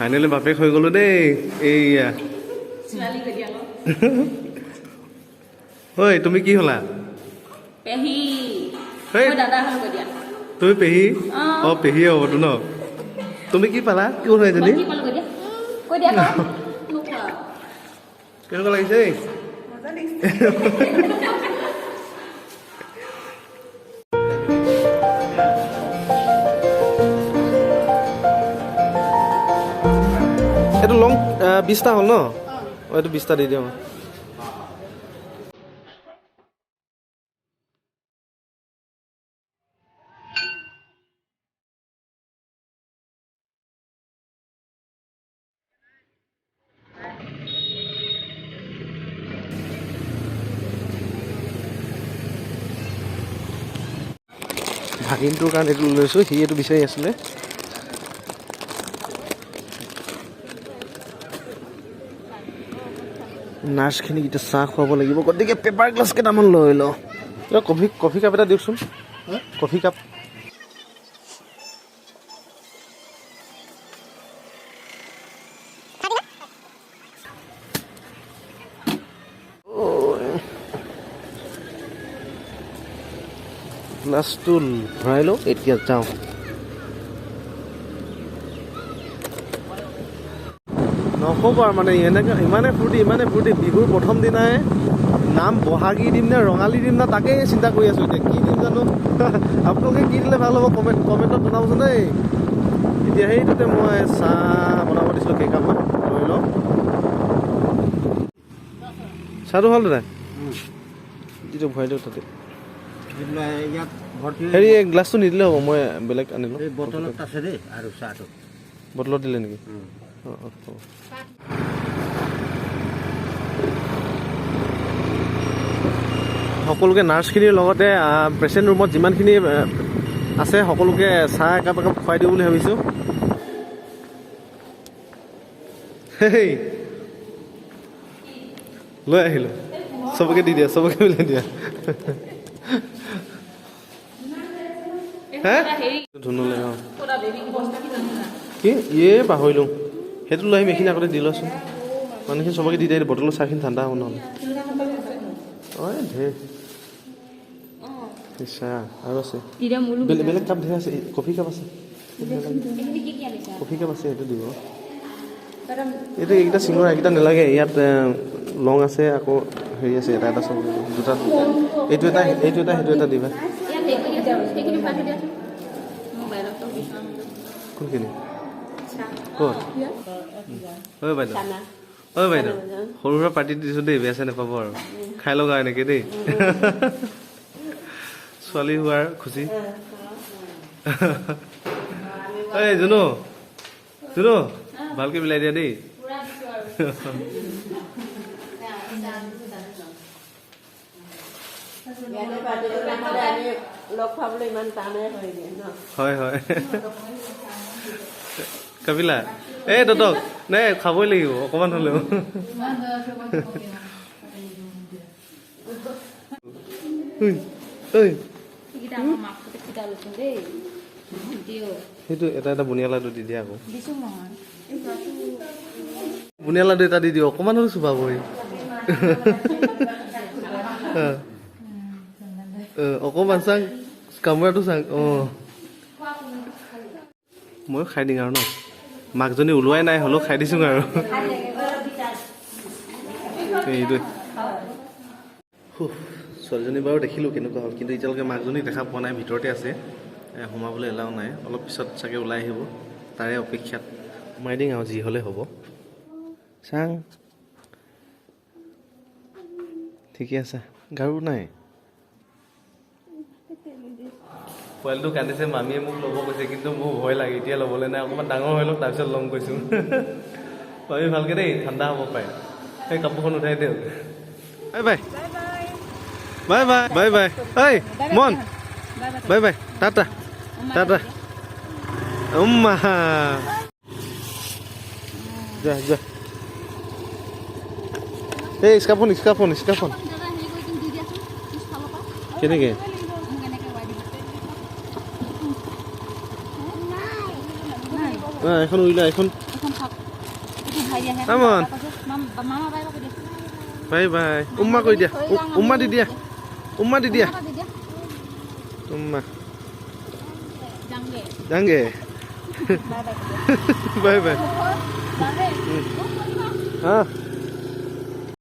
Finally বাপেক হৈ গ'লো দেই এইয়া ঐ তুমি কি হ'লা পেহী হেই দাদা হ'ল কৈ দিয়া তুমি পেহী অঁ পেহীয়ে হ'বতো ন তুমি কি পালা কি হ'ল এজনী কৈ দিয়া কেনেকুৱা লাগিছে এইটো লং 20টা হ'ল ন এইটো 20টা দি দিওঁ ভাগিনটোৰ কাৰণে এইটো লৈছোঁ সি এইটো বিচাৰি আছিলে নাৰ্ছখিনিক এতিয়া চাহ খুৱাব লাগিব গতিকে পেপাৰ গ্লাছ কেইটামান লৈ লওঁ কফি কাপ এটা দিয়কচোন কফি কাপ গ্লাছটো ভৰাই লওঁ এতিয়া যাওঁ নক'ব আৰু মানে এনেকৈ ইমানে ফূৰ্তি বিহুৰ প্ৰথম দিনাই নাম বহাগী দিম নে ৰঙালী দিম না তাকেই চিন্তা কৰি আছোঁ এতিয়া কি দিম জানো আপোনালোকে কি দিলে ভাল হ'ব কমেণ্টত জনাবচোন দেই এতিয়া সেইটোতে মই চাহ বনাব দিছিলোঁ কেইকাপমান লৈ লওঁ চাহটো হ'ল দাদা যিটো ভৰাই দিওঁ তাতে হেৰি গ্লাছটো নিদিলে হ'ব মই বেলেগ আনিলোঁ বটলত আছে দেই আৰু চাহটো বটলত দিলে নেকি অঁ অঁ সকলোকে নাৰ্ছখিনিৰ লগতে পেচেণ্ট ৰুমত যিমানখিনি আছে সকলোকে চাহ একাপ খুৱাই দিওঁ বুলি ভাবিছোঁ হেই লৈ আহিলোঁ চবকে দি দিয়া চবকে মিলাই দিয়া হে ধুনুলে অঁ কি ইয়ে পাহৰিলোঁ সেইটো লৈ আহিম এইখিনি আগতে দি লচোন মানুহখিনি চবকে দি দিয়ে বটলৰ চাহখিনি ঠাণ্ডা হ'ব নহ'লে অঁ ঢেৰ চাহ আৰু আছে বেলেগ কাপ ঢেৰ আছে কফি কাপ আছে কফি কাপ আছে সেইটো দিব এইটো এইকেইটা চিঙৰা এইকেইটা নালাগে ইয়াত লং আছে আকৌ হেৰি আছে এটা চব দুটা এইটো এটা সেইটো এটা দিবা কোনখিনি ক'ত ঐ বাইদেউ সৰু সুৰা পাৰ্টি দিছোঁ দেই বেয়া চেয়া নাপাব আৰু খাই লগা এনেকৈ দেই ছোৱালী হোৱাৰ খুচি এই জুনু ভালকৈ মিলাই দিয়া দেই হয় হয় কপিলা এই ততক নাই খাবই লাগিব অকণমান হ'লেও সেইটো এটা বুনিয়া লাডু দি দিয়া আকৌ বুনিয়া লাডু এটা দি দিওঁ অকণমান হ'লেও চুবাবহি অকণমান চাং কামোৰাটো চাং অঁ ময়ো খাই দিম আৰু ন মাকজনী ওলোৱাই নাই হ'লেও খাই দিছোঁ আৰু এইটোৱে ছোৱালীজনী বাৰু দেখিলোঁ কেনেকুৱা হ'ল কিন্তু এতিয়ালৈকে মাকজনীক দেখা পোৱা নাই ভিতৰতে আছে সোমাবলৈ এলাও নাই অলপ পিছত চাগে ওলাই আহিব তাৰে অপেক্ষাত সোমাই দিম আৰু যি হ'লে হ'ব চাং ঠিকে আছে গাৰু নাই পোৱালিটো কান্দিছে মামীয়ে মোক ল'ব কৈছে কিন্তু মোৰ ভয় লাগে এতিয়া ল'বলৈ নাই অকণমান ডাঙৰ হৈ লওক তাৰপিছত ল'ম কৈছোঁ মামী ভালকৈ দেই ঠাণ্ডা হ'ব পাৰে সেই কাপোৰখন উঠাই দিয়ক bye bye bye bye bye bye ঐ মন বাই বাই টাটা টাটা যা যা এই স্কাৰ্ফখন কেনেকৈ এখন উলিয়াই এখন Hai dia. Amon. Mama bye কৈ দিয়া বাই বাই উম্মা কৈ দিয়া উম্মা দি দিয়া উম্মা দি দিয়া উম্মা Jange. যাংগে Bye bye. Bye bye Bye. হ্যাঁ